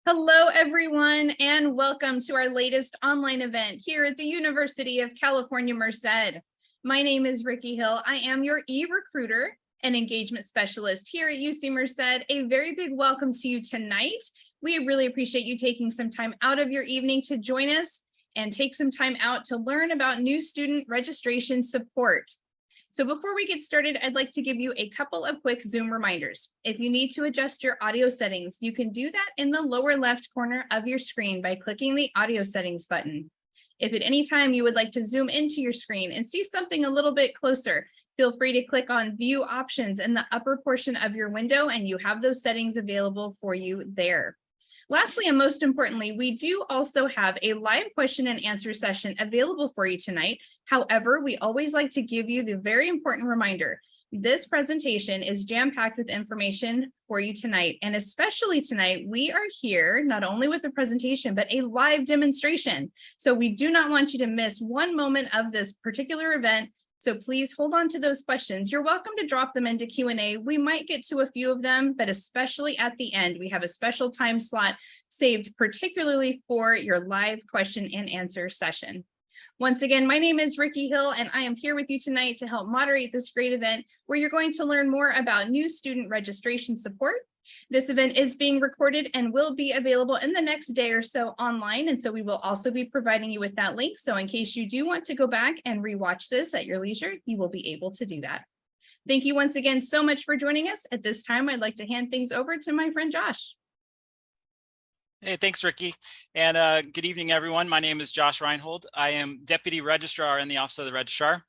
Hello, everyone, and welcome to our latest online event here at the University of California, Merced. My name is Ricky Hill. I am your e-recruiter and engagement specialist here at UC Merced. A very big welcome to you tonight. We really appreciate you taking some time out of your evening to join us and take some time out to learn about new student registration support. So before we get started, I'd like to give you a couple of quick Zoom reminders. If you need to adjust your audio settings, you can do that in the lower left corner of your screen by clicking the audio settings button. If at any time you would like to zoom into your screen and see something a little bit closer, feel free to click on View Options in the upper portion of your window, and you have those settings available for you there. Lastly, and most importantly, we do also have a live question and answer session available for you tonight. However, we always like to give you the very important reminder. This presentation is jam-packed with information for you tonight. And especially tonight, we are here not only with the presentation, but a live demonstration. So we do not want you to miss one moment of this particular event. So please hold on to those questions. You're welcome to drop them into Q&A. We might get to a few of them, but especially at the end, we have a special time slot saved particularly for your live question and answer session. Once again, my name is Ricky Hill, and I am here with you tonight to help moderate this great event where you're going to learn more about new student registration support. This event is being recorded and will be available in the next day or so online. And so we will also be providing you with that link. So in case you do want to go back and rewatch this at your leisure, you will be able to do that. Thank you once again so much for joining us. At this time, I'd like to hand things over to my friend Josh. Hey, thanks, Ricky. And good evening, everyone. My name is Josh Reinhold. I am Deputy Registrar in the Office of the Registrar.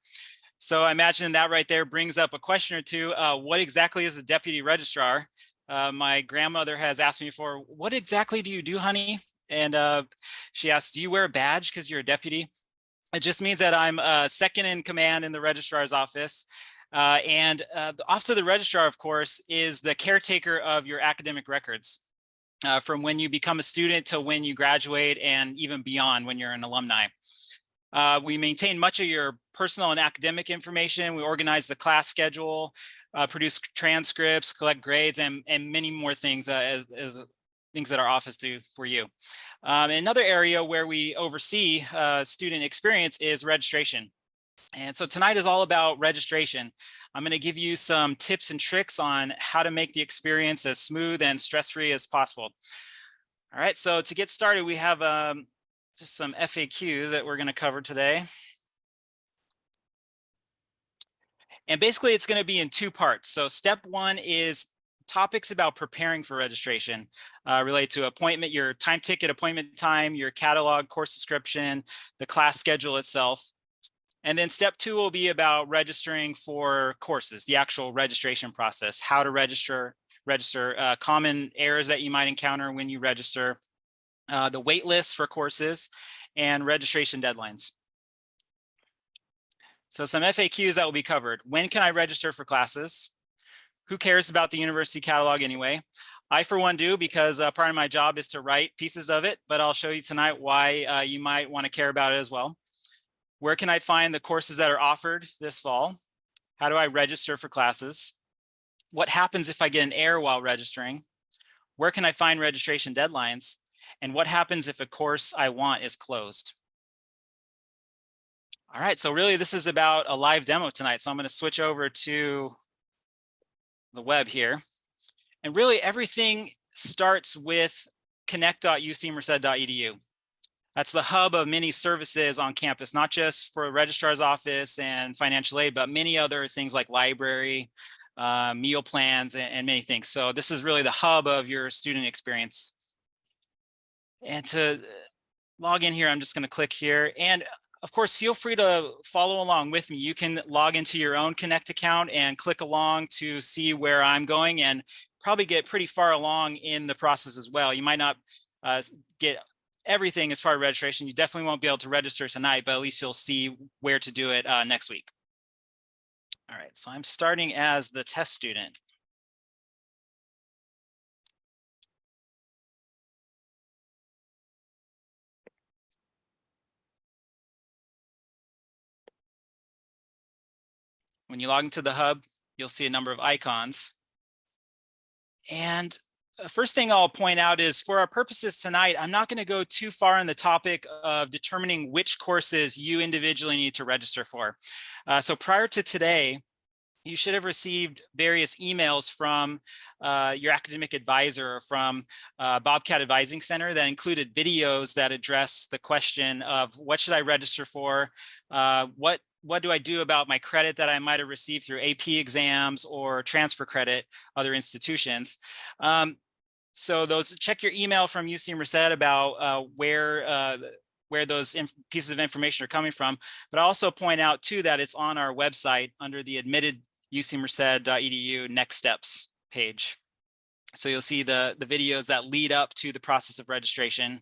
So I imagine that right there brings up a question or two. What exactly is a Deputy Registrar? My grandmother has asked me before, what exactly do you do, honey? And she asked, do you wear a badge because you're a deputy? It just means that I'm second in command in the registrar's office. The Office of the Registrar, of course, is the caretaker of your academic records. From when you become a student to when you graduate and even beyond when you're an alumni. We maintain much of your personal and academic information. We organize the class schedule, produce transcripts, collect grades, and many more things as things that our office do for you. Another area where we oversee student experience is registration. And so tonight is all about registration. I'm going to give you some tips and tricks on how to make the experience as smooth and stress-free as possible. All right, so to get started, we have just some FAQs that we're going to cover today. And basically, it's going to be in two parts. So step one is topics about preparing for registration related to appointment, your time ticket appointment time, your catalog, course description, the class schedule itself. And then step two will be about registering for courses, the actual registration process, how to register, common errors that you might encounter when you register, the wait lists for courses, and registration deadlines. So some FAQs that will be covered. When can I register for classes? Who cares about the university catalog anyway? I, for one, do, because part of my job is to write pieces of it, but I'll show you tonight why you might want to care about it as well. Where can I find the courses that are offered this fall? How do I register for classes? What happens if I get an error while registering? Where can I find registration deadlines? And what happens if a course I want is closed? All right, so really this is about a live demo tonight. So I'm going to switch over to the web here. And really everything starts with connect.ucmerced.edu. That's the hub of many services on campus, not just for a registrar's office and financial aid, but many other things like library, meal plans, and many things. So this is really the hub of your student experience. And to log in here, I'm just going to click here. And of course, feel free to follow along with me. You can log into your own Connect account and click along to see where I'm going and probably get pretty far along in the process as well. You might not get everything as part of registration. You definitely won't be able to register tonight, but at least you'll see where to do it next week. All right, so I'm starting as the test student. When you log into the hub, you'll see a number of icons. And first thing I'll point out is for our purposes tonight, I'm not going to go too far on the topic of determining which courses you individually need to register for. So prior to today, you should have received various emails from your academic advisor or from Bobcat Advising Center that included videos that address the question of what should I register for, what do I do about my credit that I might have received through AP exams or transfer credit, other institutions. So those, check your email from UC Merced about where those pieces of information are coming from, but I also point out too that it's on our website under the admitted ucmerced.edu next steps page. So you'll see the videos that lead up to the process of registration.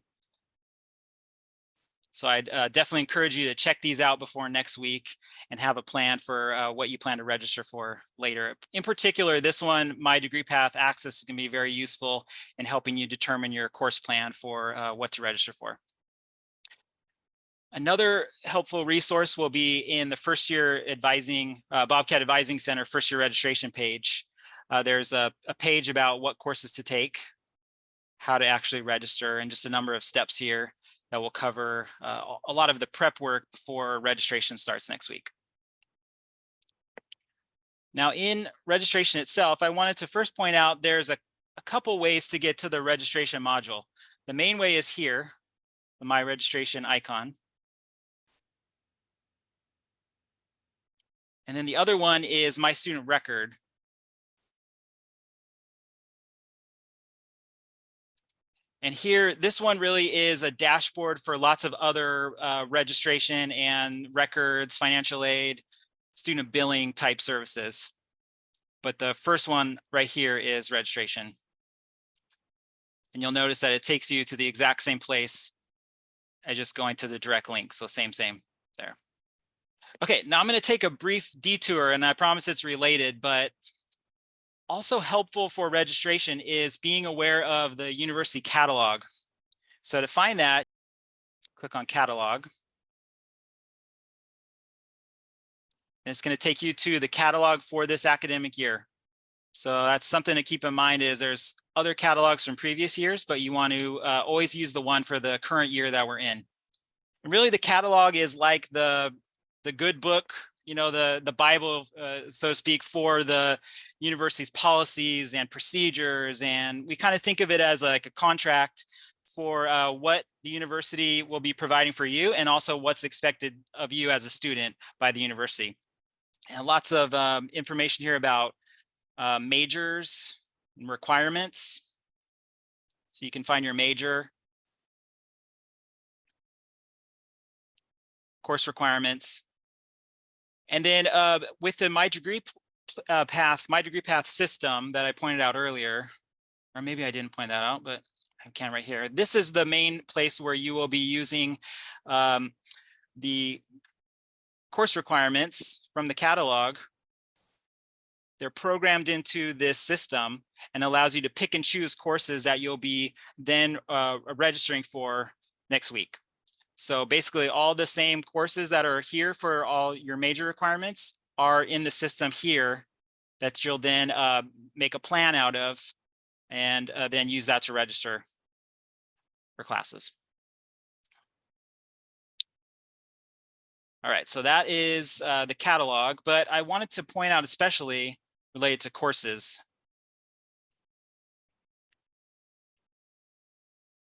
So I'd definitely encourage you to check these out before next week and have a plan for what you plan to register for later. In particular, this one, My Degree Path Access, is going to be very useful in helping you determine your course plan for what to register for. Another helpful resource will be in the first year advising, Bobcat Advising Center first year registration page. There's a page about what courses to take, how to actually register, and just a number of steps here that will cover a lot of the prep work before registration starts next week. Now in registration itself, I wanted to first point out there's a couple ways to get to the registration module. The main way is here, the My Registration icon. And then the other one is My Student Record. And here, this one really is a dashboard for lots of other registration and records, financial aid, student billing type services. But the first one right here is registration. And you'll notice that it takes you to the exact same place as just going to the direct link. So same there. Okay, now I'm going to take a brief detour, and I promise it's related, but also helpful for registration is being aware of the university catalog. So to find that, click on catalog. And it's going to take you to the catalog for this academic year. So that's something to keep in mind, is there's other catalogs from previous years, but you want to always use the one for the current year that we're in. And really the catalog is like the good book, you know, the Bible, so to speak, for the university's policies and procedures. And we kind of think of it as like a contract for what the university will be providing for you, and also what's expected of you as a student by the university. And lots of information here about majors and requirements. So you can find your major, course requirements. And then with the My Degree Path system that I pointed out earlier, or maybe I didn't point that out, but I can right here. This is the main place where you will be using the course requirements from the catalog. They're programmed into this system and allows you to pick and choose courses that you'll be then registering for next week. So basically all the same courses that are here for all your major requirements are in the system here that you'll then make a plan out of, and then use that to register for classes. All right, so that is the catalog, but I wanted to point out especially related to courses,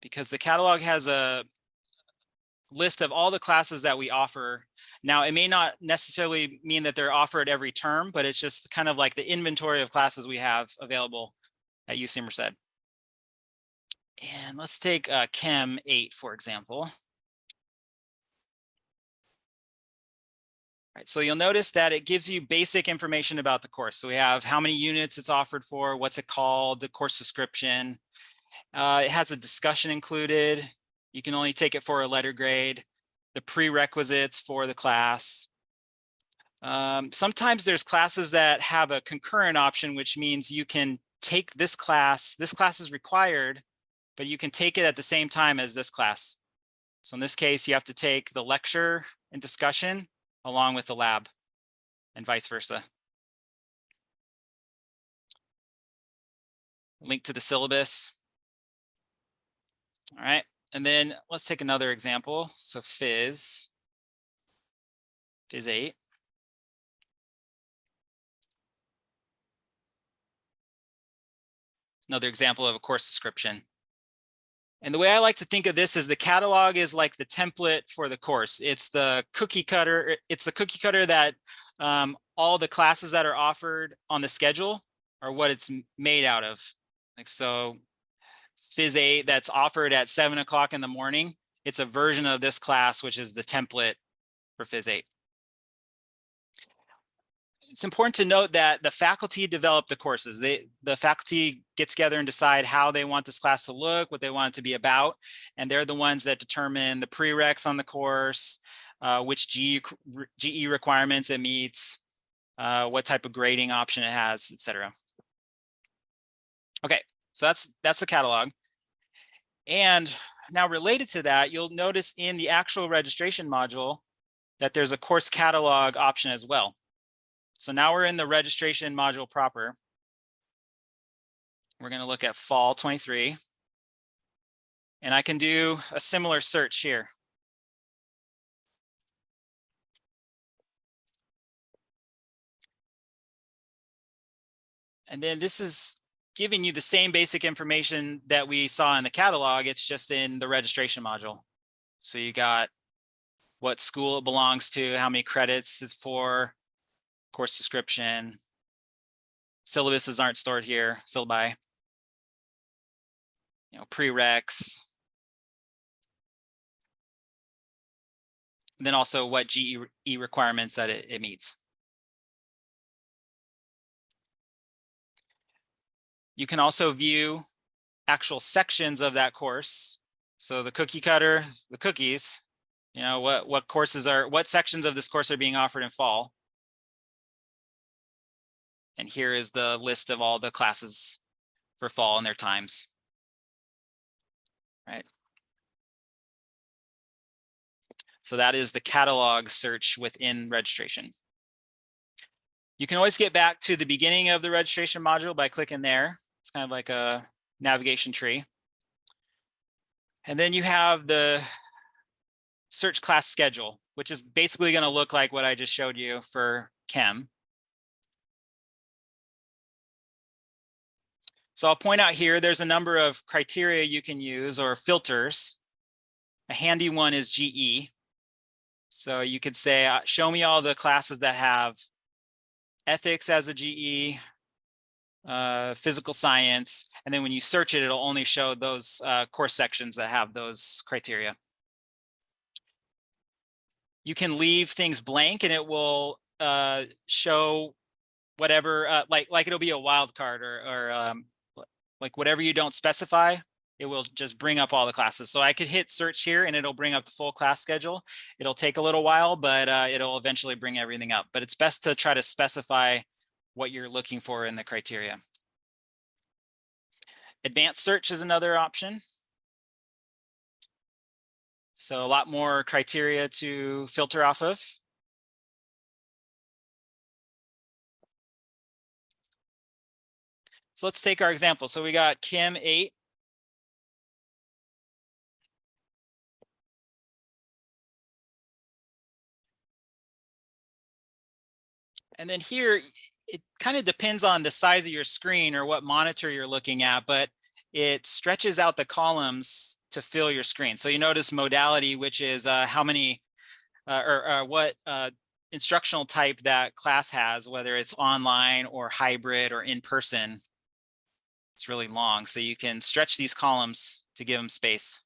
because the catalog has a list of all the classes that we offer. Now, it may not necessarily mean that they're offered every term, but it's just kind of like the inventory of classes we have available at UC Merced. And let's take Chem 8, for example. All right, so you'll notice that it gives you basic information about the course. So we have how many units it's offered for, what's it called, the course description. It has a discussion included. You can only take it for a letter grade, the prerequisites for the class. Sometimes there's classes that have a concurrent option, which means you can take this class. This class is required, but you can take it at the same time as this class. So in this case, you have to take the lecture and discussion along with the lab, and vice versa. link to the syllabus. All right, and then let's take another example. So Phys 8. Another example of a course description. And the way I like to think of this is the catalog is like the template for the course. It's the cookie cutter. It's the cookie cutter that all the classes that are offered on the schedule are what it's made out of. Like so, Phys 8 that's offered at 7 o'clock in the morning, it's a version of this class, which is the template for Phys 8. It's important to note that the faculty develop the courses. The faculty get together and decide how they want this class to look, what they want it to be about, and they're the ones that determine the prereqs on the course, which GE requirements it meets, what type of grading option it has, etc. Okay, so that's the catalog. And now related to that, you'll notice in the actual registration module that there's a course catalog option as well. So now we're in the registration module proper. We're going to look at fall 23. And I can do a similar search here. And then this is giving you the same basic information that we saw in the catalog. It's just in the registration module. So you got what school it belongs to, how many credits is for, course description. Syllabuses aren't stored here, syllabi. Prereqs. And then also what GE requirements that it meets. You can also view actual sections of that course. So the cookie cutter, the cookies, what sections of this course are being offered in fall. And here is the list of all the classes for fall and their times. Right. So that is the catalog search within registration. You can always get back to the beginning of the registration module by clicking there. It's kind of like a navigation tree. And then you have the search class schedule, which is basically going to look like what I just showed you for Chem. So I'll point out here, there's a number of criteria you can use or filters. A handy one is GE. So you could say, show me all the classes that have ethics as a GE, physical science, and then when you search it, it'll only show those course sections that have those criteria. You can leave things blank and it will show whatever, like it'll be a wildcard or like whatever you don't specify, it will just bring up all the classes. So I could hit search here and it'll bring up the full class schedule. It'll take a little while, but it'll eventually bring everything up. But it's best to try to specify what you're looking for in the criteria. Advanced search is another option. So a lot more criteria to filter off of. So let's take our example. So we got Chem 8. And then here, it kind of depends on the size of your screen or what monitor you're looking at, but it stretches out the columns to fill your screen. So you notice modality, which is how many or what instructional type that class has, whether it's online or hybrid or in person. It's really long, so you can stretch these columns to give them space.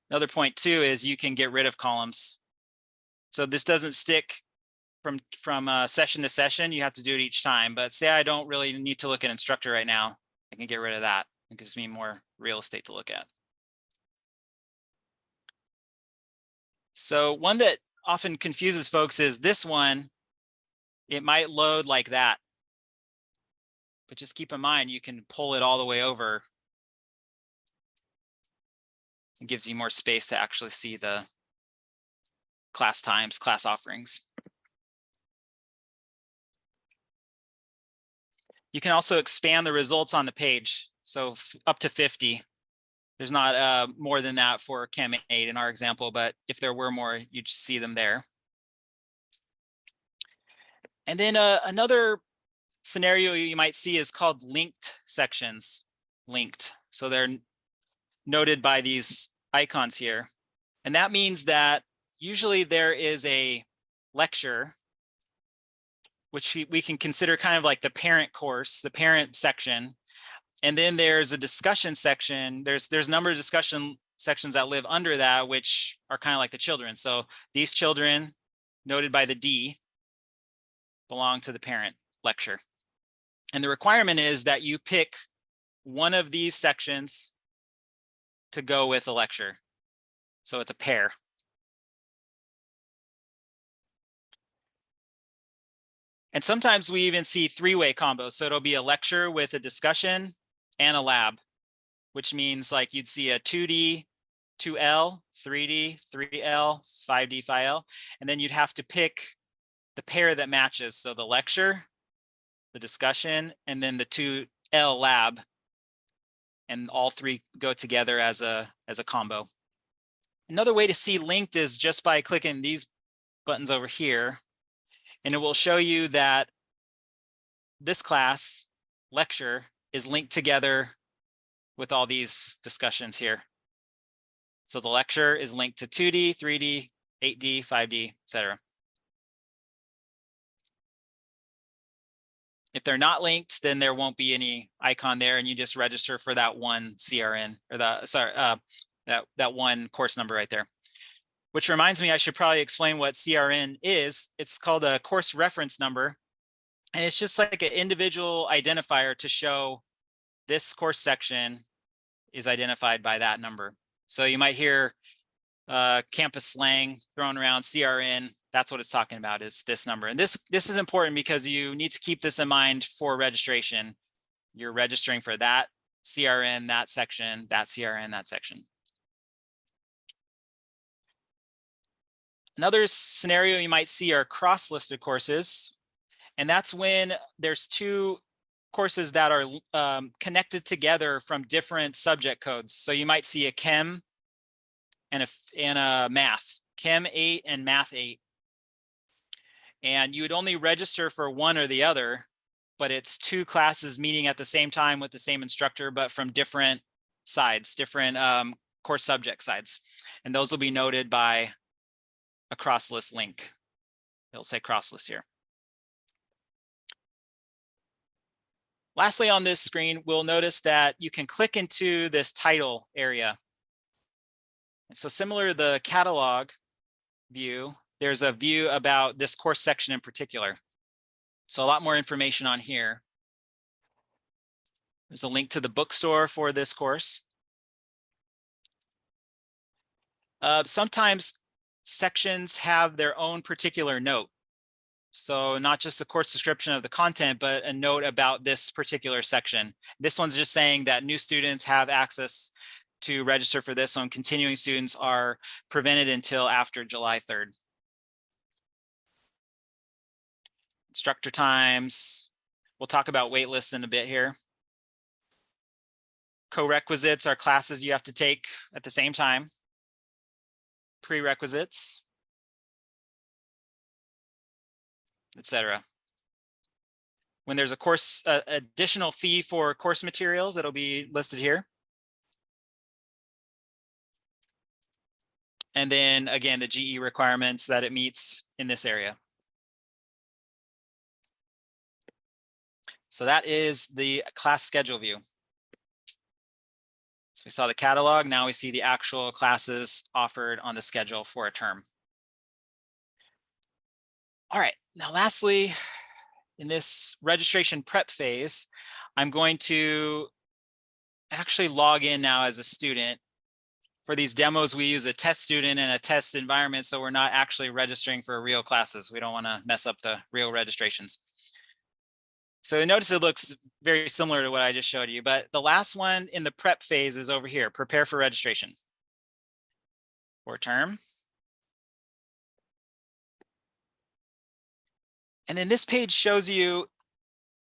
Another point too is you can get rid of columns. So this doesn't stick from session to session. You have to do it each time. But say I don't really need to look at instructor right now, I can get rid of that. It gives me more real estate to look at. So one that often confuses folks is this one. It might load like that. But just keep in mind, you can pull it all the way over. It gives you more space to actually see the class times, class offerings. You can also expand the results on the page, so up to 50. There's not more than that for Chem 8 in our example, but if there were more, you'd see them there. And then another scenario you might see is called linked sections. Linked. So they're noted by these icons here. And that means that usually there is a lecture, which we can consider kind of like the parent course, the parent section. And then there's a discussion section. There's a number of discussion sections that live under that, which are kind of like the children. So these children, noted by the D, belong to the parent lecture. And the requirement is that you pick one of these sections to go with a lecture. So it's a pair. And sometimes we even see three-way combos. So it'll be a lecture with a discussion and a lab, which means like you'd see a 2D, 2L, 3D, 3L, 5D, 5L, and then you'd have to pick the pair that matches. So the lecture, the discussion, and then the 2L lab, and all three go together as a combo. Another way to see linked is just by clicking these buttons over here, and it will show you that this class lecture is linked together with all these discussions here. So the lecture is linked to 2D, 3D, 8D, 5D, etc. If they're not linked, then there won't be any icon there, and you just register for that one CRN, or that one course number right there. Which reminds me, I should probably explain what CRN is. It's called a course reference number, and it's just like an individual identifier to show this course section is identified by that number. So you might hear campus slang thrown around, CRN. That's what it's talking about, is this number. And this is important because you need to keep this in mind for registration. You're registering for that CRN, that section, that CRN, that section. Another scenario you might see are cross-listed courses. And that's when there's two courses that are connected together from different subject codes. So you might see a Chem and a Math, Chem 8 and Math 8. And you would only register for one or the other, but it's two classes meeting at the same time with the same instructor, but from different sides, different course subject sides. And those will be noted by a cross-list link. It'll say cross-list here. Lastly, on this screen, we'll notice that you can click into this title area. And so similar to the catalog view, there's a view about this course section in particular. So a lot more information on here. There's a link to the bookstore for this course. Sometimes sections have their own particular note. So not just the course description of the content, but a note about this particular section. This one's just saying that new students have access to register for this one. Continuing students are prevented until after July 3rd. Instructor times. We'll talk about wait lists in a bit here. Co-requisites are classes you have to take at the same time. Prerequisites, etc. When there's a course, additional fee for course materials, it'll be listed here. And then again, the GE requirements that it meets in this area. So that is the class schedule view. So we saw the catalog, now we see the actual classes offered on the schedule for a term. All right, now lastly, in this registration prep phase, I'm going to actually log in now as a student. For these demos, we use a test student and a test environment, so we're not actually registering for real classes. We don't want to mess up the real registrations. So notice it looks very similar to what I just showed you, but the last one in the prep phase is over here, prepare for registration for term. And then this page shows you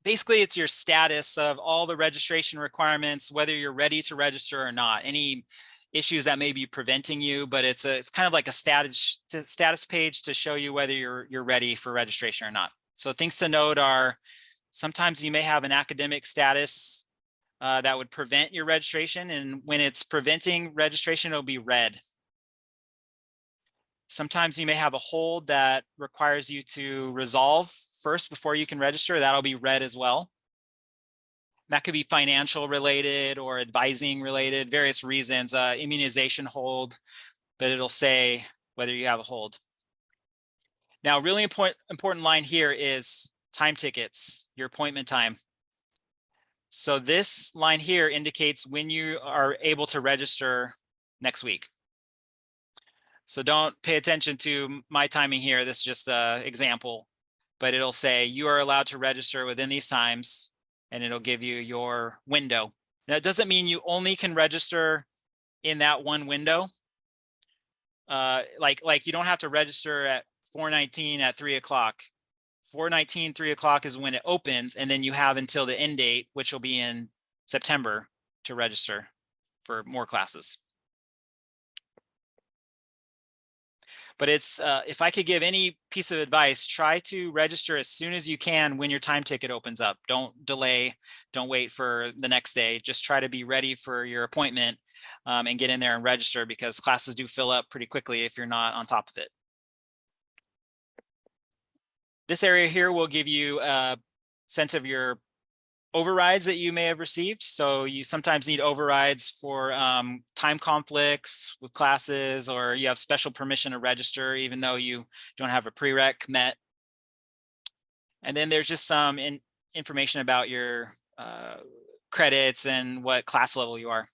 basically it's your status of all the registration requirements, whether you're ready to register or not, any issues that may be preventing you, but it's kind of like a status page to show you whether you're ready for registration or not. So things to note are sometimes you may have an academic status that would prevent your registration, and when it's preventing registration, it'll be red. Sometimes you may have a hold that requires you to resolve first before you can register. That'll be red as well. That could be financial related or advising related, various reasons, immunization hold, but it'll say whether you have a hold. Now, really important line here is time tickets, your appointment time. So this line here indicates when you are able to register next week. So don't pay attention to my timing here. This is just an example, but it'll say you are allowed to register within these times, and it'll give you your window. Now, it doesn't mean you only can register in that one window. Like you don't have to register at 4:19 at 3 o'clock. 4:19, 3 o'clock is when it opens, and then you have until the end date, which will be in September, to register for more classes. But it's if I could give any piece of advice, try to register as soon as you can when your time ticket opens up. Don't delay, don't wait for the next day. Just try to be ready for your appointment and get in there and register, because classes do fill up pretty quickly if you're not on top of it. This area here will give you a sense of your overrides that you may have received. So you sometimes need overrides for time conflicts with classes, or you have special permission to register even though you don't have a prereq met. And then there's just some information about your credits and what class level you are.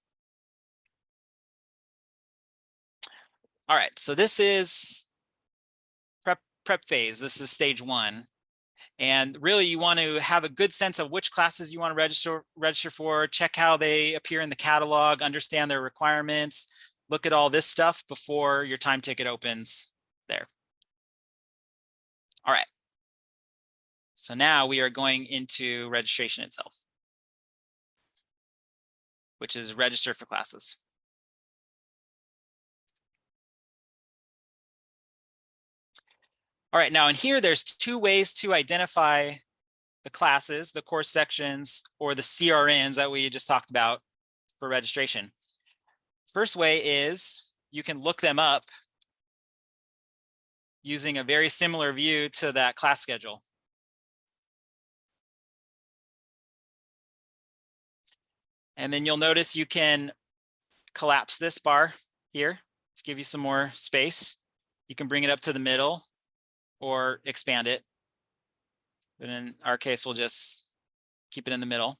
All right, so this is prep phase. This is stage 1. And really, you want to have a good sense of which classes you want to register for, check how they appear in the catalog, understand their requirements, look at all this stuff before your time ticket opens there. All right. So now we are going into registration itself, which is register for classes. All right, now in here, there's 2 ways to identify the classes, the course sections, or the CRNs that we just talked about for registration. First way is you can look them up using a very similar view to that class schedule. And then you'll notice you can collapse this bar here to give you some more space. You can bring it up to the middle or expand it. But in our case, we'll just keep it in the middle.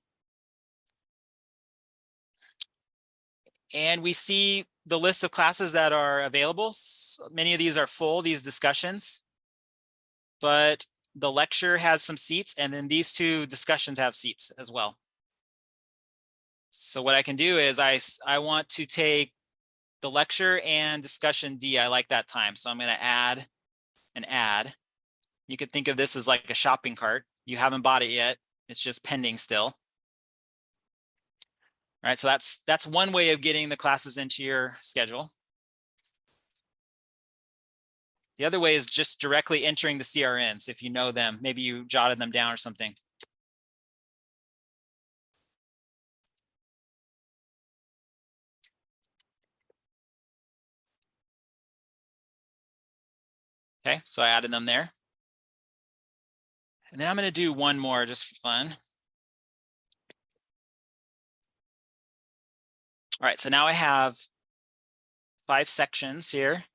And we see the list of classes that are available. So many of these are full, these discussions, but the lecture has some seats, and then these 2 discussions have seats as well. So what I can do is I want to take the lecture and discussion D. I like that time. So I'm going to add and add. You could think of this as like a shopping cart. You haven't bought it yet. It's just pending still. All right, so that's one way of getting the classes into your schedule. The other way is just directly entering the CRNs if you know them. Maybe you jotted them down or something. Okay, so I added them there. And then I'm going to do one more just for fun. All right, so now I have 5 sections here.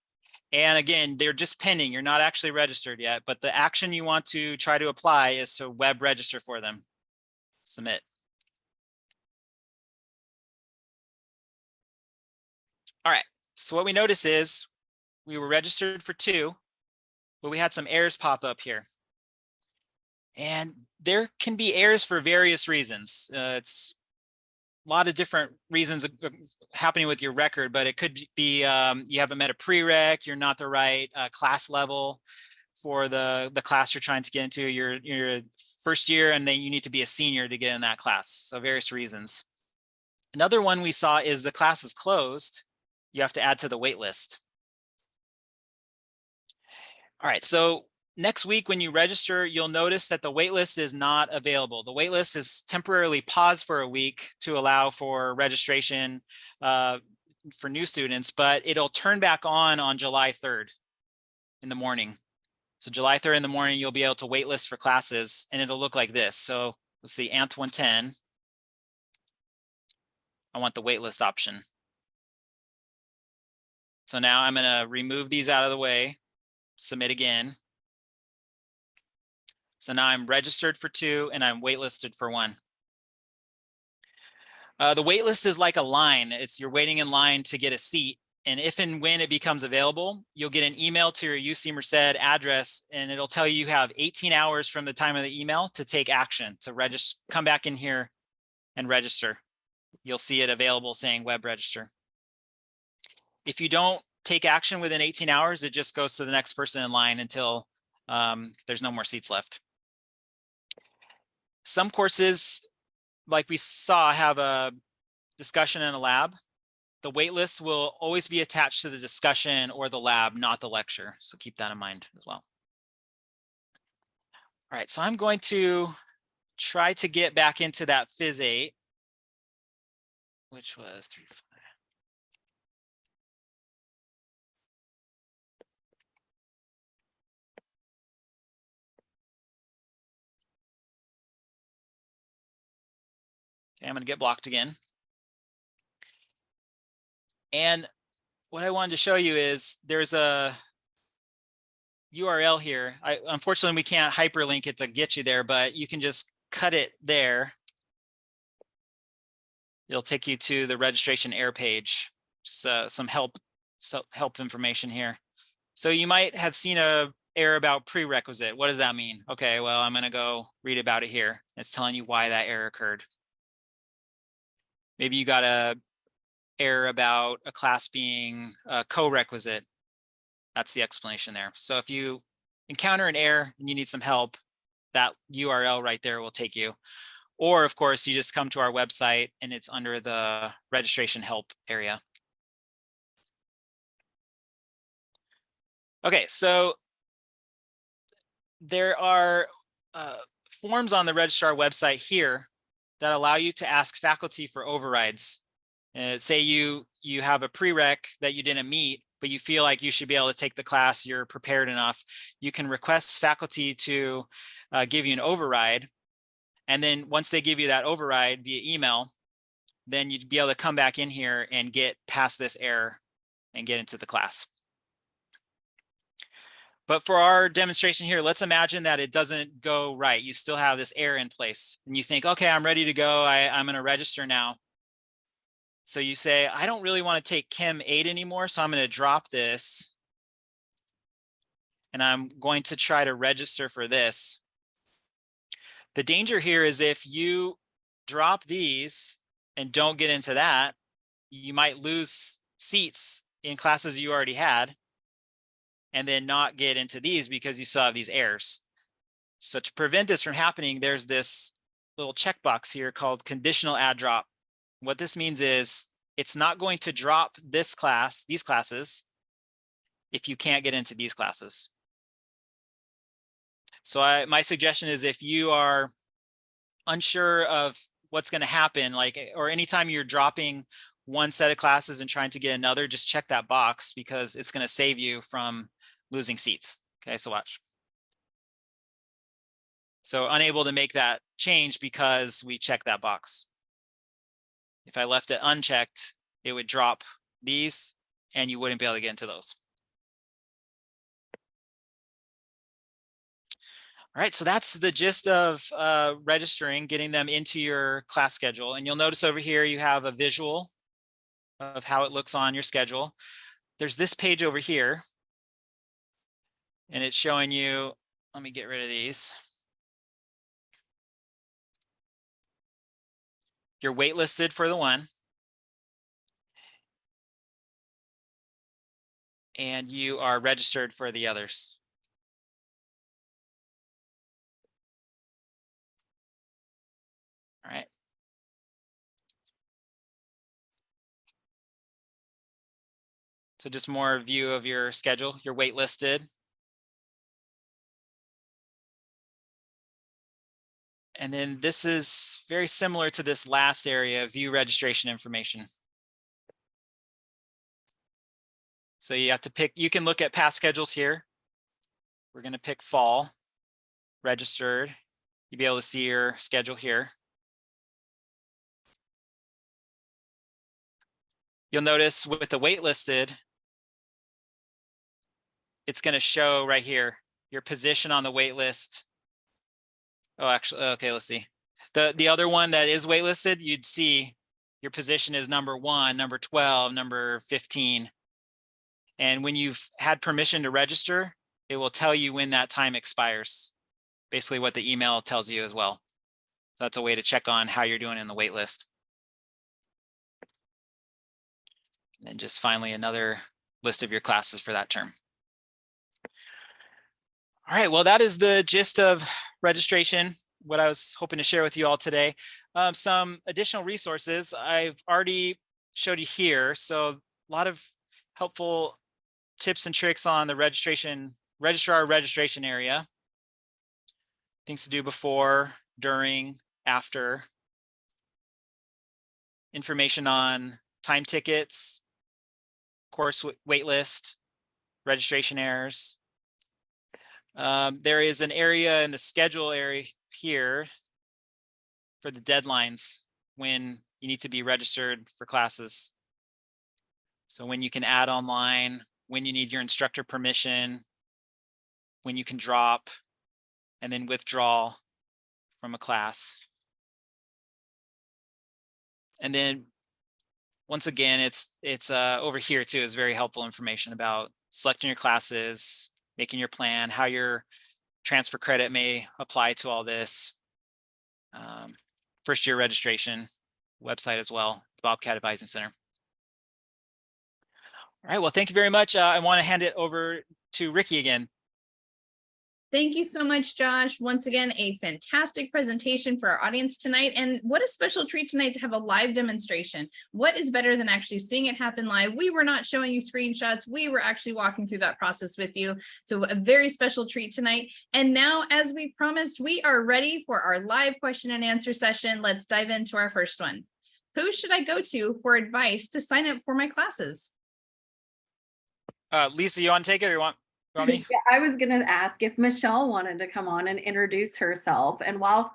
And again, they're just pending. You're not actually registered yet, but the action you want to try to apply is to web register for them. Submit. All right, so what we notice is we were registered for 2, but we had some errors pop up here. And there can be errors for various reasons. It's a lot of different reasons happening with your record, but it could be you haven't met a prereq, you're not the right class level. for the class you're trying to get into. You're first year, and then you need to be a senior to get in that class. So various reasons. Another one we saw is the class is closed. You have to add to the wait list. All right, so next week when you register, you'll notice that the waitlist is not available. The waitlist is temporarily paused for a week to allow for registration for new students, but it'll turn back on July 3rd in the morning. So July 3rd in the morning, you'll be able to waitlist for classes, and it'll look like this. So let's see, ANT 110. I want the waitlist option. So now I'm going to remove these out of the way, submit again. So now I'm registered for 2 and I'm waitlisted for 1. The waitlist is like a line. You're waiting in line to get a seat. And if and when it becomes available, you'll get an email to your UC Merced address, and it'll tell you have 18 hours from the time of the email to take action, to register, come back in here and register. You'll see it available saying web register. If you don't take action within 18 hours, it just goes to the next person in line until there's no more seats left. Some courses, like we saw, have a discussion and a lab. The waitlist will always be attached to the discussion or the lab, not the lecture. So keep that in mind as well. All right, so I'm going to try to get back into that Phys 8, which was 3.5. Okay, I'm going to get blocked again. And what I wanted to show you is there's a URL here. Unfortunately, we can't hyperlink it to get you there, but you can just cut it there. It'll take you to the registration error page. Just some help information here. So you might have seen a error about prerequisite. What does that mean? Okay, well, I'm going to go read about it here. It's telling you why that error occurred. Maybe you got a error about a class being a co-requisite. That's the explanation there. So if you encounter an error and you need some help, that URL right there will take you. Or of course, you just come to our website and it's under the registration help area. Okay, so there are forms on the registrar website here that allow you to ask faculty for overrides. Say you have a prereq that you didn't meet, but you feel like you should be able to take the class, you're prepared enough, you can request faculty to give you an override. And then once they give you that override via email, then you'd be able to come back in here and get past this error and get into the class. But for our demonstration here, let's imagine that it doesn't go right. You still have this error in place and you think, okay, I'm ready to go. I'm going to register now. So you say, I don't really want to take Chem 8 anymore, so I'm going to drop this. And I'm going to try to register for this. The danger here is if you drop these and don't get into that, you might lose seats in classes you already had and then not get into these because you still have these errors. So to prevent this from happening, there's this little checkbox here called conditional add drop. What this means is it's not going to drop this class, these classes, if you can't get into these classes. So my suggestion is if you are unsure of what's going to happen, like, or anytime you're dropping one set of classes and trying to get another, just check that box because it's going to save you from losing seats. Okay, so watch. So unable to make that change because we checked that box. If I left it unchecked, it would drop these and you wouldn't be able to get into those. All right, so that's the gist of registering, getting them into your class schedule. And you'll notice over here, you have a visual of how it looks on your schedule. There's this page over here, and it's showing you, let me get rid of these. You're waitlisted for the one. And you are registered for the others. So just more view of your schedule, your waitlisted. And then this is very similar to this last area, view registration information. So you have to pick, you can look at past schedules here. We're going to pick fall, registered. You'll be able to see your schedule here. You'll notice with the waitlisted, it's going to show right here your position on the wait list. Oh, actually, okay, let's see. The other one that is waitlisted, you'd see your position is number 1, number 12, number 15. And when you've had permission to register, it will tell you when that time expires. Basically what the email tells you as well. So that's a way to check on how you're doing in the wait list. And then just finally another list of your classes for that term. All right, well, that is the gist of registration, what I was hoping to share with you all today. Some additional resources I've already showed you here. So a lot of helpful tips and tricks on the registrar registration area. Things to do before, during, after. Information on time tickets, course wait list, registration errors. There is an area in the schedule area here for the deadlines when you need to be registered for classes. So when you can add online, when you need your instructor permission, when you can drop and then withdraw from a class. And then once again, it's over here too is very helpful information about selecting your classes, making your plan, how your transfer credit may apply to all this. First year registration website as well, the Bobcat Advising Center. All right, well, thank you very much. I want to hand it over to Ricky again. Thank you so much, Josh. Once again, a fantastic presentation for our audience tonight. And what a special treat tonight to have a live demonstration. What is better than actually seeing it happen live? We were not showing you screenshots. We were actually walking through that process with you. So a very special treat tonight. And now, as we promised, we are ready for our live question and answer session. Let's dive into our first one. Who should I go to for advice to sign up for my classes? Lisa, you want to take it or you want me? Yeah, I was going to ask if Michelle wanted to come on and introduce herself. And while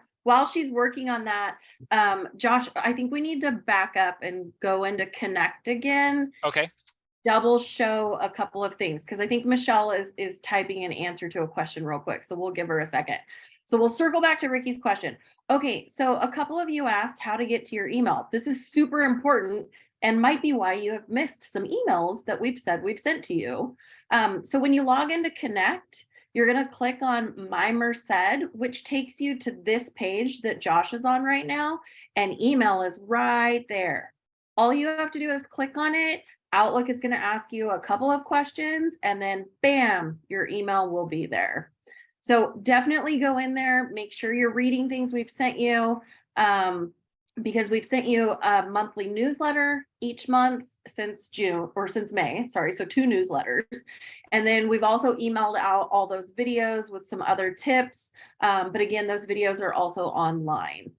she's working on that, Josh, I think we need to back up and go into Connect again. Okay. Double show a couple of things because I think Michelle is typing an answer to a question real quick. So we'll give her a second. So we'll circle back to Ricky's question. Okay, so a couple of you asked how to get to your email. This is super important and might be why you have missed some emails that we've said we've sent to you. So when you log into Connect, you're going to click on My Merced, which takes you to this page that Josh is on right now, and email is right there. All you have to do is click on it. Outlook is going to ask you a couple of questions, and then bam, your email will be there. So definitely go in there, make sure you're reading things we've sent you. Because we've sent you a monthly newsletter each month since June or since May, sorry, so 2 newsletters. And then we've also emailed out all those videos with some other tips. But again, those videos are also online.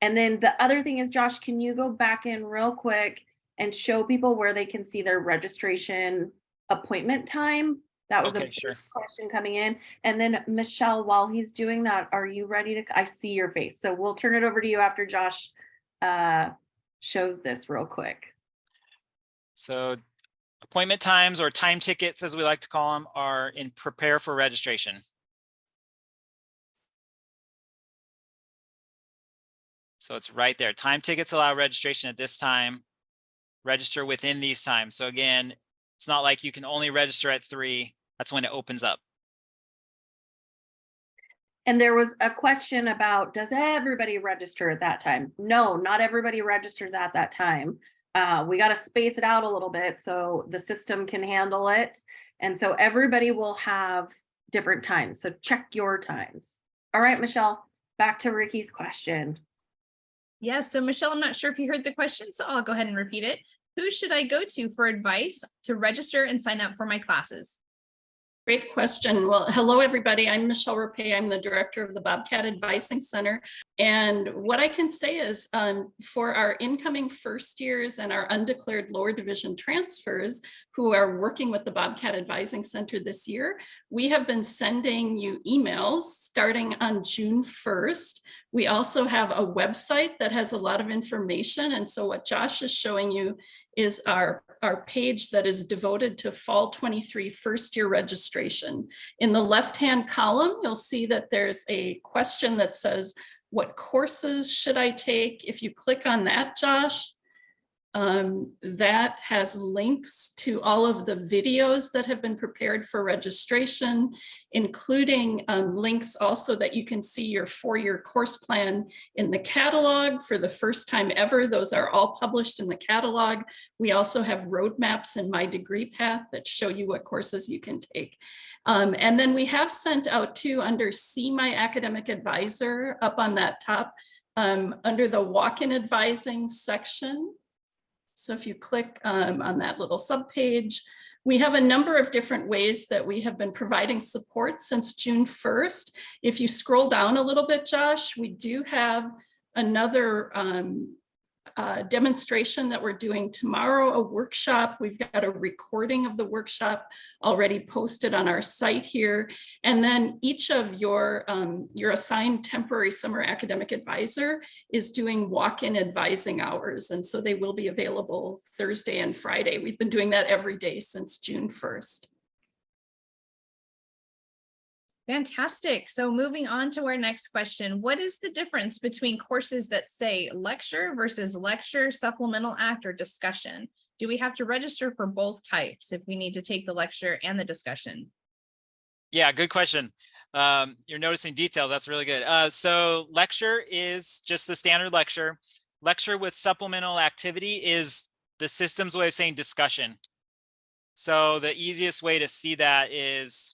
And then the other thing is, Josh, can you go back in real quick and show people where they can see their registration appointment time? That was okay, a sure. question coming in. And then Michelle, while he's doing that, are you ready to, I see your face. So we'll turn it over to you after Josh shows this real quick. So appointment times or time tickets, as we like to call them, are in prepare for registration. So it's right there. Time tickets allow registration at this time. Register within these times. So again, it's not like you can only register at 3. That's when it opens up. And there was a question about, does everybody register at that time? No, not everybody registers at that time. We got to space it out a little bit so the system can handle it. And so everybody will have different times. So check your times. All right, Michelle, back to Ricky's question. Yes, so Michelle, I'm not sure if you heard the question, so I'll go ahead and repeat it. Who should I go to for advice to register and sign up for my classes? Great question. Well, hello, everybody. I'm Michelle Rapay. I'm the director of the Bobcat Advising Center. And what I can say is for our incoming first years and our undeclared lower division transfers who are working with the Bobcat Advising Center this year, we have been sending you emails starting on June 1st. We also have a website that has a lot of information. And so what Josh is showing you is our page that is devoted to fall 23 first year registration. In the left-hand column, you'll see that there's a question that says, what courses should I take? If you click on that, Josh, that has links to all of the videos that have been prepared for registration, including links also that you can see your 4-year course plan in the catalog for the first time ever. Those are all published in the catalog. We also have roadmaps in My Degree Path that show you what courses you can take. And then we have sent out too under See My Academic Advisor up on that top under the walk-in advising section. So if you click on that little subpage, we have a number of different ways that we have been providing support since June 1st. If you scroll down a little bit, Josh, we do have another demonstration that we're doing tomorrow, a workshop. We've got a recording of the workshop already posted on our site here. And then each of your assigned temporary summer academic advisor is doing walk-in advising hours. And so they will be available Thursday and Friday. We've been doing that every day since June 1st. Fantastic. So moving on to our next question, what is the difference between courses that say lecture versus lecture, supplemental act, or discussion? Do we have to register for both types if we need to take the lecture and the discussion? Yeah, good question. You're noticing detail. That's really good. So lecture is just the standard lecture. Lecture with supplemental activity is the system's way of saying discussion. So the easiest way to see that is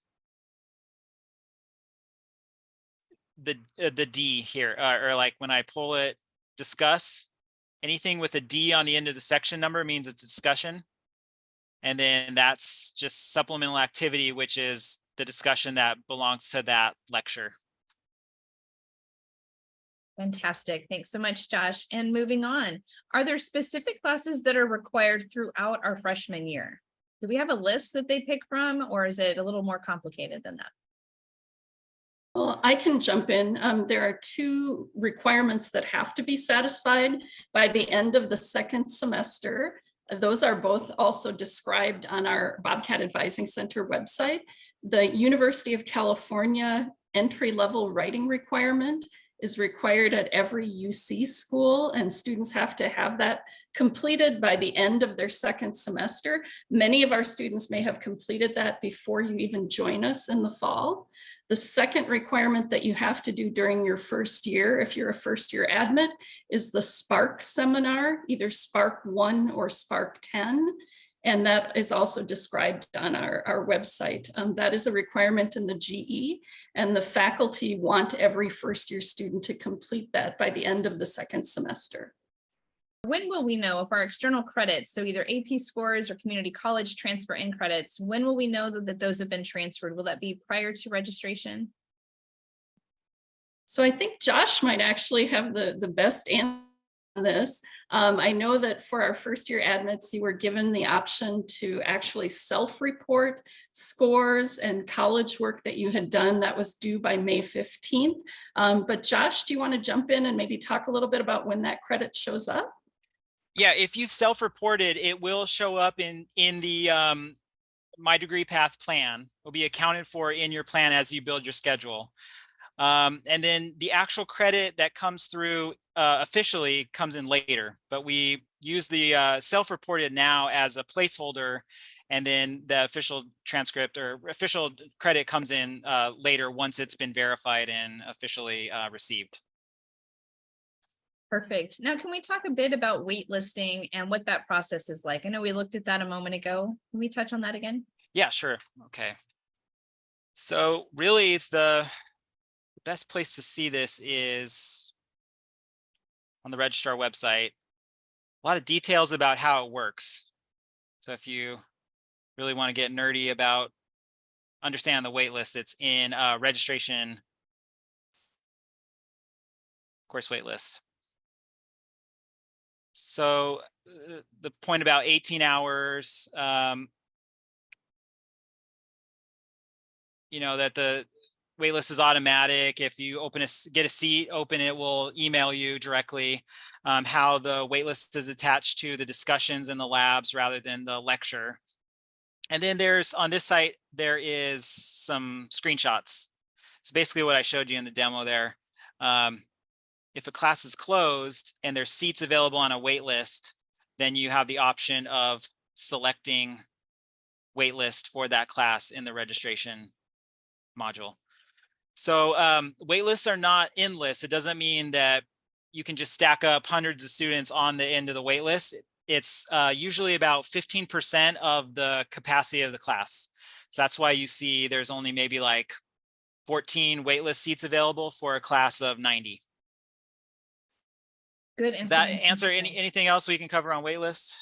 the D here, or like when I pull it, discuss, anything with a D on the end of the section number means it's a discussion. And then that's just supplemental activity, which is the discussion that belongs to that lecture. Fantastic. Thanks so much, Josh. And moving on, are there specific classes that are required throughout our freshman year? Do we have a list that they pick from, or is it a little more complicated than that? Well, I can jump in. There are 2 requirements that have to be satisfied by the end of the second semester. Those are both also described on our Bobcat Advising Center website. The University of California entry-level writing requirement is required at every UC school, and students have to have that completed by the end of their second semester. Many of our students may have completed that before you even join us in the fall. The second requirement that you have to do during your first year, if you're a first year admit, is the Spark seminar, either Spark 1 or Spark 10. And that is also described on our website. That is a requirement in the GE, and the faculty want every first year student to complete that by the end of the second semester. When will we know if our external credits, so either AP scores or community college transfer in credits, when will we know that those have been transferred? Will that be prior to registration? So I think Josh might actually have the best answer on this. I know that for our first year admits, you were given the option to actually self-report scores and college work that you had done that was due by May 15th. But Josh, do you want to jump in and maybe talk a little bit about when that credit shows up? Yeah, if you've self-reported, it will show up in the My Degree Path plan. It will be accounted for in your plan as you build your schedule. And then the actual credit that comes through officially comes in later, but we use the self-reported now as a placeholder, and then the official transcript or official credit comes in later once it's been verified and officially received. Perfect. Now, can we talk a bit about waitlisting and what that process is like? I know we looked at that a moment ago. Can we touch on that again? Yeah, sure. Okay. So really the best place to see this is on the registrar website. a lot of details about how it works. So if you really want to get nerdy about understand the wait list, it's in registration course wait list. So the point about 18 hours, you know, that the waitlist is automatic. If you get a seat open, it will email you directly. How the waitlist is attached to the discussions in the labs rather than the lecture. And then there's on this site, there is some screenshots. So basically what I showed you in the demo there, if a class is closed and there's seats available on a wait list, then you have the option of selecting waitlist for that class in the registration module. So waitlists are not endless. It doesn't mean that you can just stack up hundreds of students on the end of the waitlist. It's usually about 15% of the capacity of the class. So that's why you see there's only maybe like 14 waitlist seats available for a class of 90. Good. Does that answer anything else we can cover on waitlist?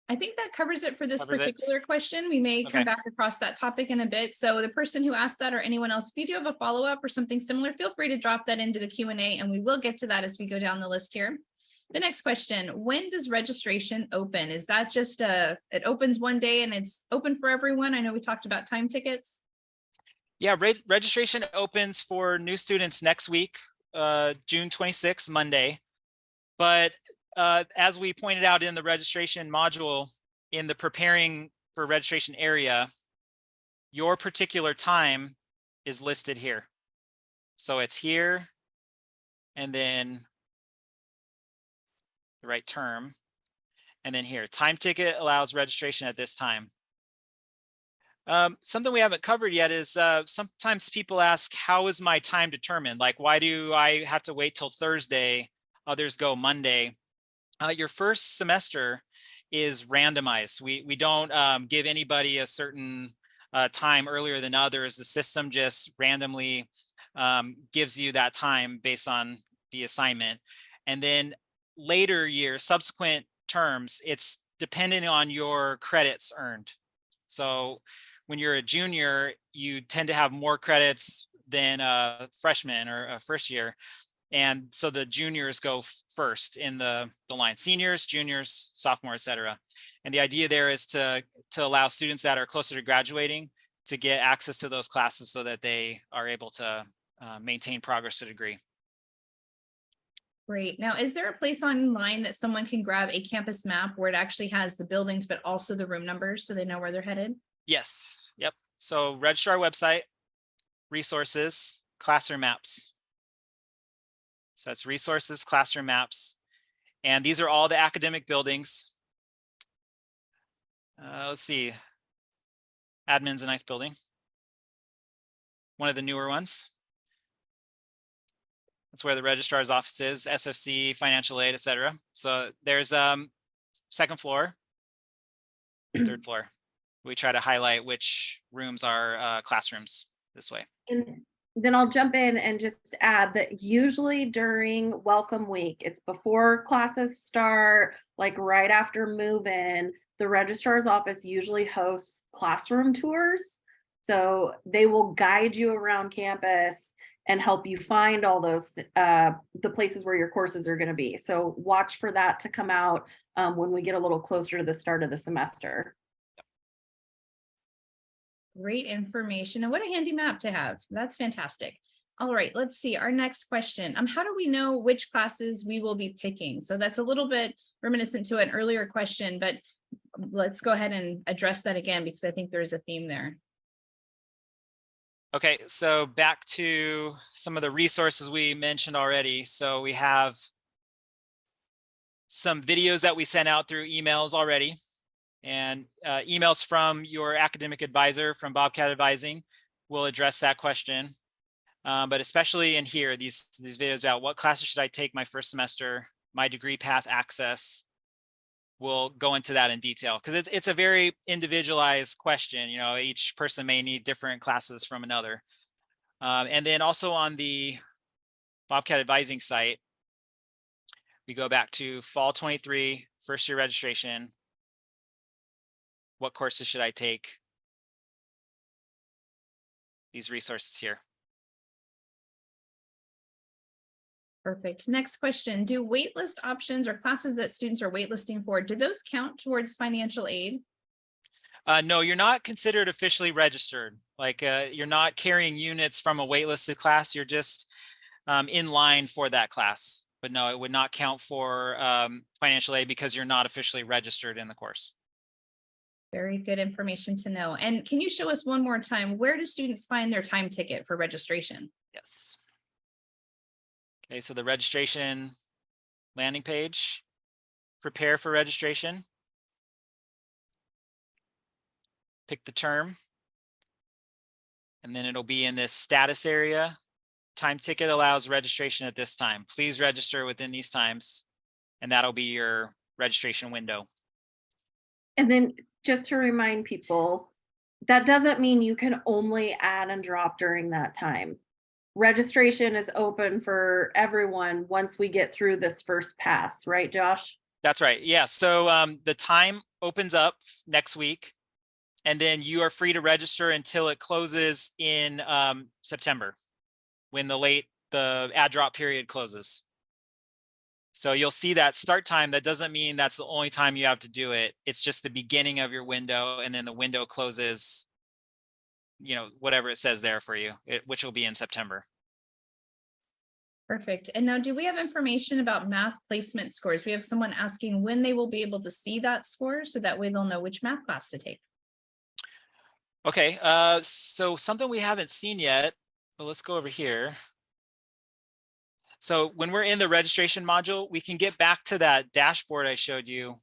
I think that covers it for this Covers it? particular question. We may come Okay. back across that topic in a bit. So the person who asked that or anyone else, if you do have a follow-up or something similar, feel free to drop that into the Q&A and we will get to that as we go down the list here. The next question, when does registration open? Is that just it opens one day and it's open for everyone? I know we talked about time tickets. Yeah, registration opens for new students next week, June 26th, Monday. But as we pointed out in the registration module, in the preparing for registration area, your particular time is listed here. So it's here, and then the right term, and then here, time ticket allows registration at this time. Something we haven't covered yet is sometimes people ask, how is my time determined? Like, why do I have to wait till Thursday? Others go Monday. Your first semester is randomized. We don't give anybody a certain time earlier than others. The system just randomly gives you that time based on the assignment. And then later years, subsequent terms, it's dependent on your credits earned. So when you're a junior, you tend to have more credits than a freshman or a first year. And so the juniors go first in the line, seniors, juniors, sophomore, et cetera. And the idea there is to allow students that are closer to graduating to get access to those classes so that they are able to maintain progress to a degree. Great. Now, is there a place online that someone can grab a campus map where it actually has the buildings, but also the room numbers so they know where they're headed? Yes. Yep. So registrar website, resources, classroom maps. So that's resources, classroom maps. And these are all the academic buildings. Let's see. Admin's a nice building. One of the newer ones. That's where the registrar's office is, SFC, financial aid, et cetera. So there's second floor, third floor. We try to highlight which rooms are classrooms this way. And then I'll jump in and just add that usually during welcome week, it's before classes start, like right after move-in, the registrar's office usually hosts classroom tours. So they will guide you around campus and help you find all those, the places where your courses are going to be. So watch for that to come out when we get a little closer to the start of the semester. Great information. And what a handy map to have. That's fantastic. All right, let's see our next question. How do we know which classes we will be picking? So that's a little bit reminiscent to an earlier question, but let's go ahead and address that again, because I think there is a theme there. Okay, so back to some of the resources we mentioned already. So we have some videos that we sent out through emails already, and emails from your academic advisor from Bobcat Advising will address that question. But especially in here, these videos about what classes should I take my first semester, my degree path access, we'll go into that in detail because it's a very individualized question. You know, each person may need different classes from another. And then also on the Bobcat Advising site, We go back to fall 23, first year registration. What courses should I take? These resources here. Perfect. Next question. Do waitlist options or classes that students are waitlisting for, do those count towards financial aid? No, you're not considered officially registered. Like you're not carrying units from a waitlisted class. You're just in line for that class. But no, it would not count for financial aid because you're not officially registered in the course. Very good information to know. And can you show us one more time, where do students find their time ticket for registration? Yes. Okay, so the registration landing page, prepare for registration. Pick the term. And then it'll be in this status area. Time ticket allows registration at this time. Please register within these times. And that'll be your registration window. And then just to remind people, that doesn't mean you can only add and drop during that time. Registration is open for everyone once we get through this first pass, right, Josh? That's right. Yeah. So the time opens up next week, and then you are free to register until it closes in September, when the add drop period closes. So you'll see that start time. That doesn't mean that's the only time you have to do it. It's just the beginning of your window, and then the window closes, you know, whatever it says there for you, which will be in September. Perfect. And now, do we have information about math placement scores? We have someone asking when they will be able to see that score, so that way they'll know which math class to take. Okay, so something we haven't seen yet, but let's go over here. So when we're in the registration module, we can get back to that dashboard I showed you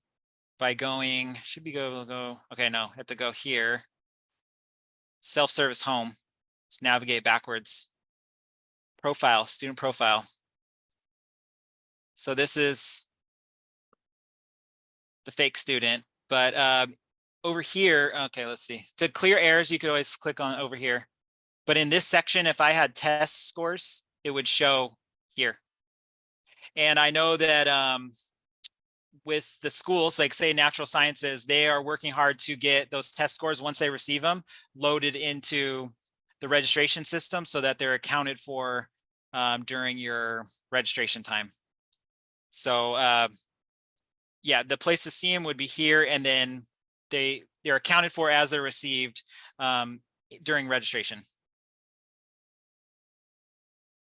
by going, should we go, okay, no, have to go here. Self-service home, let's navigate backwards. Profile, student profile. So this is the fake student, but over here, okay, let's see. To clear errors, you could always click on over here. But in this section, if I had test scores, it would show here. And I know that with the schools, like say natural sciences, they are working hard to get those test scores, once they receive them, loaded into the registration system so that they're accounted for during your registration time. So yeah, the place to see them would be here, and then they're accounted for as they're received during registration.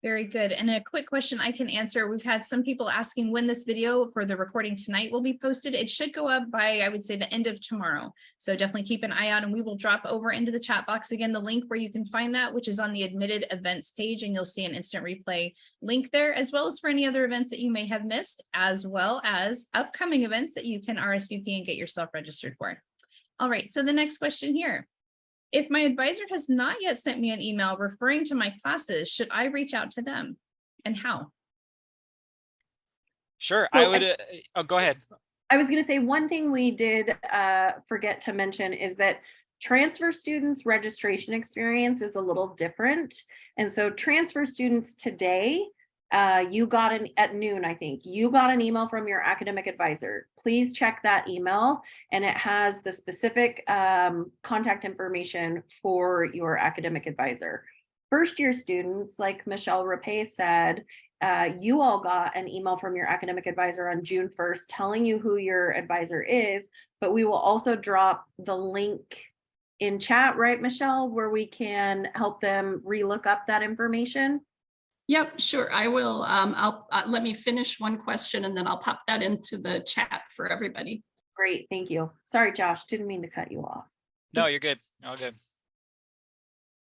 Very good. And a quick question I can answer. We've had some people asking when this video for the recording tonight will be posted. It should go up by, I would say, the end of tomorrow. So definitely keep an eye out, and we will drop over into the chat box again the link where you can find that, which is on the admitted events page, and you'll see an instant replay link there, as well as for any other events that you may have missed, as well as upcoming events that you can RSVP and get yourself registered for. All right, so the next question here. If my advisor has not yet sent me an email referring to my classes, should I reach out to them, and how? Sure, So I would, oh, go ahead. I was going to say one thing we did forget to mention is that transfer students' registration experience is a little different. And so transfer students today, you got at noon, I think, you got an email from your academic advisor. Please check that email, and it has the specific contact information for your academic advisor. First year students, like Michelle Rapay said, you all got an email from your academic advisor on June 1st telling you who your advisor is, but we will also drop the link in chat, right, Michelle, where we can help them relook up that information. Yep, sure. I will. I'll let me finish one question, and then I'll pop that into the chat for everybody. Great, thank you. Sorry, Josh, didn't mean to cut you off. No, you're good. All good.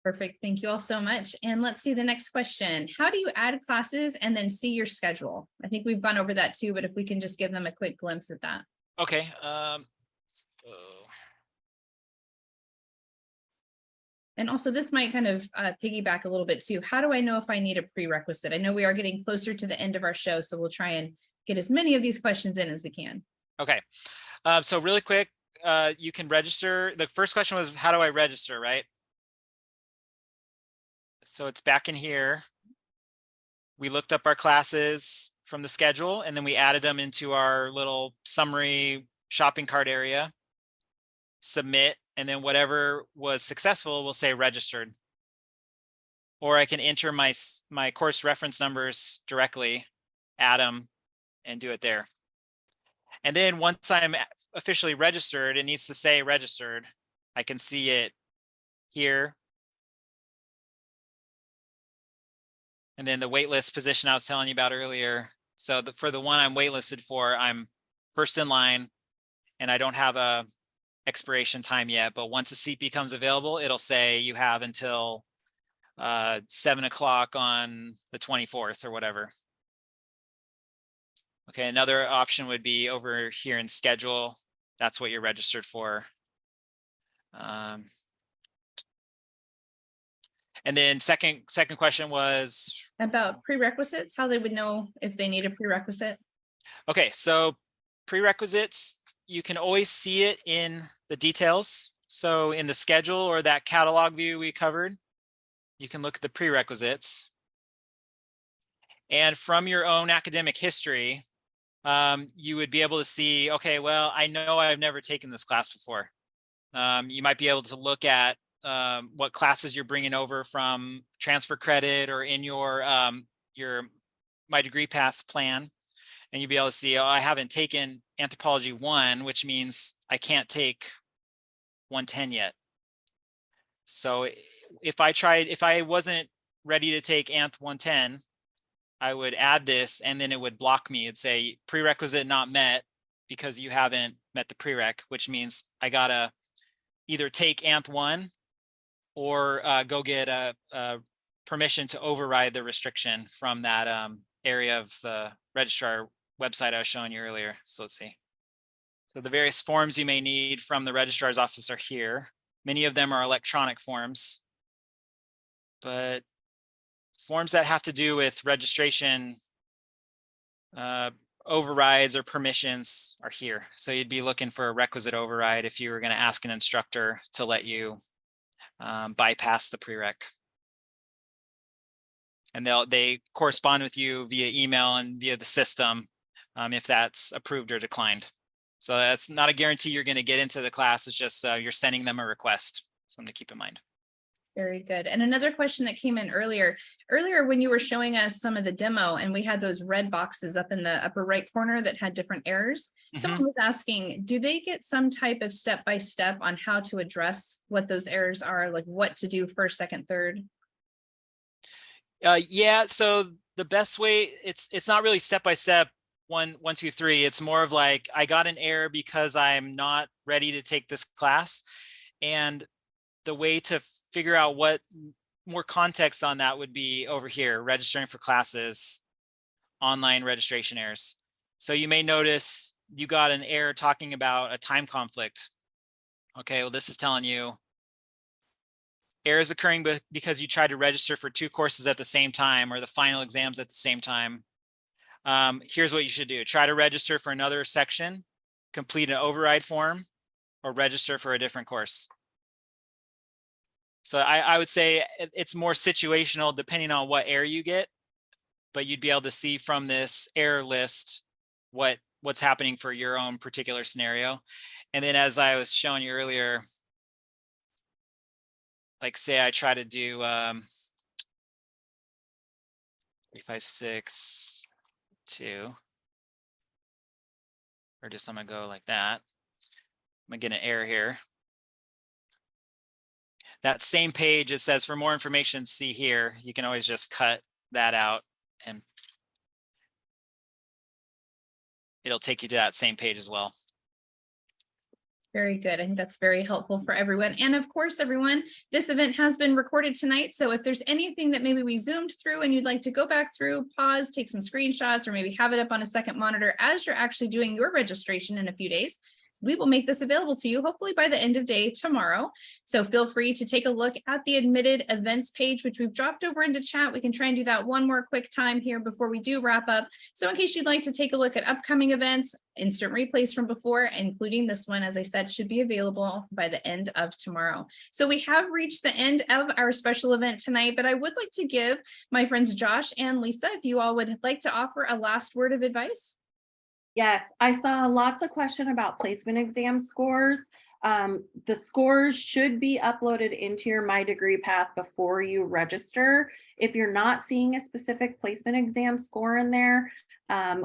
Perfect. Thank you all so much. And let's see the next question. How do you add classes and then see your schedule? I think we've gone over that too, but if we can just give them a quick glimpse at that. Okay. And also this might kind of piggyback a little bit too. How do I know if I need a prerequisite? I know we are getting closer to the end of our show, so we'll try and get as many of these questions in as we can. Okay. So really quick, you can register. The first question was, how do I register, right? So it's back in here. We looked up our classes from the schedule, and then we added them into our little summary shopping cart area, submit, and then whatever was successful will say registered. Or I can enter my course reference numbers directly, add them, and do it there. And then once I'm officially registered, it needs to say registered. I can see it here. And then the waitlist position I was telling you about earlier. So for the one I'm waitlisted for, I'm first in line and I don't have a expiration time yet, but once a seat becomes available, it'll say you have until 7 o'clock on the 24th or whatever. Okay, another option would be over here in schedule. That's what you're registered for. And then second question was About prerequisites, how they would know if they need a prerequisite. okay, so prerequisites, you can always see it in the details. So in the schedule or that catalog view we covered, you can look at the prerequisites. And from your own academic history, you would be able to see, okay, well, I know I've never taken this class before. You might be able to look at what classes you're bringing over from transfer credit or in your My Degree Path plan. And you'll be able to see, oh, I haven't taken Anthropology 1, which means I can't take 110 yet. So if I wasn't ready to take Anth 110, I would add this and then it would block me. It'd say prerequisite not met because you haven't met the prereq, which means I gotta either take Anth 1 or go get a permission to override the restriction from that area of the registrar website I was showing you earlier. So let's see. So the various forms you may need from the registrar's office are here. Many of them are electronic forms, but forms that have to do with registration overrides or permissions are here. So you'd be looking for a requisite override if you were going to ask an instructor to let you bypass the prereq. And they correspond with you via email and via the system if that's approved or declined. So that's not a guarantee you're going to get into the class. It's just you're sending them a request. Something to keep in mind. Very good. And another question that came in earlier when you were showing us some of the demo and we had those red boxes up in the upper right corner that had different errors. Someone was asking, do they get some type of step-by-step on how to address what those errors are, like what to do first, second, third? Yeah, so the best way, it's not really step-by-step, 1, 2, 3. It's more of like, I got an error because I'm not ready to take this class. And the way to figure out what more context on that would be over here, registering for classes, online registration errors. So you may notice you got an error talking about a time conflict. Okay, well, this is telling you errors occurring because you tried to register for 2 courses at the same time or the final exams at the same time. Here's what you should do. Try to register for another section, complete an override form, or register for a different course. So I would say it's more situational depending on what error you get, but you'd be able to see from this error list what's happening for your own particular scenario. And then as I was showing you earlier, like say I try to do 356 2, or just I'm gonna go like that. I'm gonna get an error here. That same page, it says for more information, see here. You can always just cut that out and it'll take you to that same page as well. Very good. I think that's very helpful for everyone. And of course, everyone, this event has been recorded tonight. So if there's anything that maybe we zoomed through and you'd like to go back through, pause, take some screenshots, or maybe have it up on a second monitor as you're actually doing your registration in a few days, we will make this available to you hopefully by the end of day tomorrow. So feel free to take a look at the admitted events page, which we've dropped over into chat. We can try and do that one more quick time here before we do wrap up. So in case you'd like to take a look at upcoming events, instant replays from before, including this one, as I said, should be available by the end of tomorrow. So we have reached the end of our special event tonight, but I would like to give my friends Josh and Lisa, if you all would like to offer a last word of advice. Yes, I saw lots of question about placement exam scores. The scores should be uploaded into your My Degree Path before you register. If you're not seeing a specific placement exam score in there,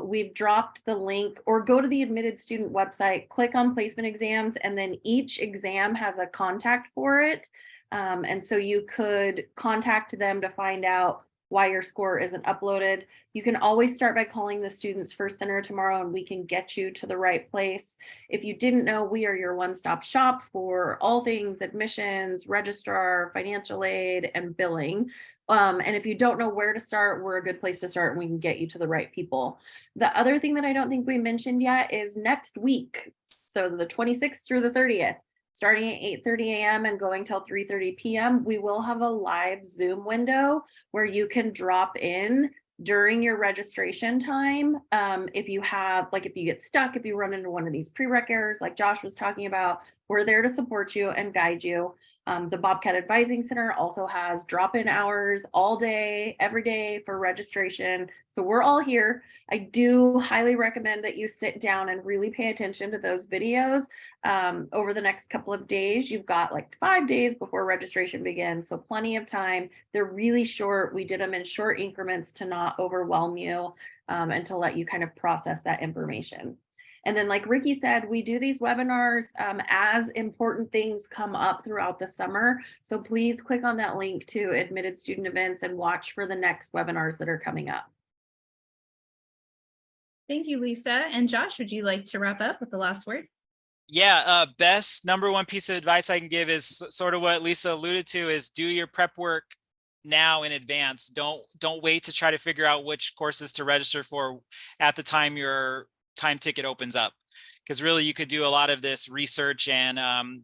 we've dropped the link, or go to the admitted student website, click on placement exams, and then each exam has a contact for it. And so you could contact them to find out why your score isn't uploaded. You can always start by calling the Students First Center tomorrow and we can get you to the right place. If you didn't know, we are your one-stop shop for all things admissions, registrar, financial aid, and billing. And if you don't know where to start, we're a good place to start and we can get you to the right people. The other thing that I don't think we mentioned yet is next week. So the 26th through the 30th, starting at 8:30 a.m. and going till 3:30 p.m., we will have a live Zoom window where you can drop in during your registration time. If you have, like, if you get stuck, if you run into one of these prereq errors, like Josh was talking about, we're there to support you and guide you. The Bobcat Advising Center also has drop-in hours all day, every day for registration. So we're all here. I do highly recommend that you sit down and really pay attention to those videos over the next couple of days. You've got like 5 days before registration begins, so plenty of time. They're really short. We did them in short increments to not overwhelm you and to let you kind of process that information. And then, like Ricky said, we do these webinars as important things come up throughout the summer. So please click on that link to admitted student events and watch for the next webinars that are coming up. Thank you, Lisa. And Josh, would you like to wrap up with the last word? Yeah, best number one piece of advice I can give is sort of what Lisa alluded to, is do your prep work now in advance. Don't wait to try to figure out which courses to register for at the time your time ticket opens up, because really you could do a lot of this research and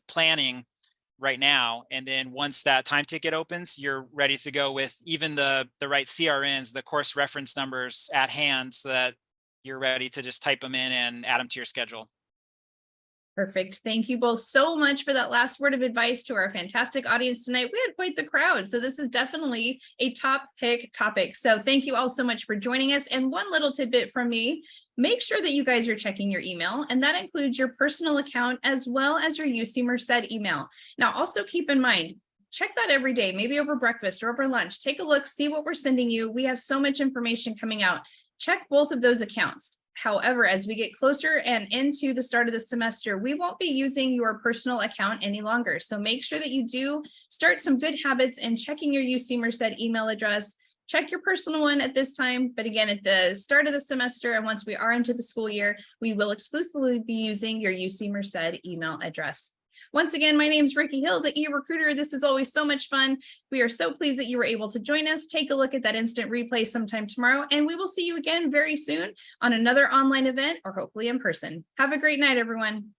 planning right now, and then once that time ticket opens, you're ready to go with even the right CRNs, the course reference numbers at hand, so that you're ready to just type them in and add them to your schedule. Perfect. Thank you both so much for that last word of advice to our fantastic audience tonight. We had quite the crowd, so this is definitely a top pick topic. So thank you all so much for joining us. And one little tidbit from me, make sure that you guys are checking your email, and that includes your personal account as well as your UC Merced email. Now, also keep in mind, check that every day, maybe over breakfast or over lunch. Take a look, see what we're sending you. We have so much information coming out. Check both of those accounts. However, as we get closer and into the start of the semester, we won't be using your personal account any longer. So make sure that you do start some good habits in checking your UC Merced email address. Check your personal one at this time, but again, at the start of the semester and once we are into the school year, we will exclusively be using your UC Merced email address. Once again, my name is Ricky Hill, the e-recruiter. This is always so much fun. We are so pleased that you were able to join us. Take a look at that instant replay sometime tomorrow, and we will see you again very soon on another online event or hopefully in person. Have a great night, everyone.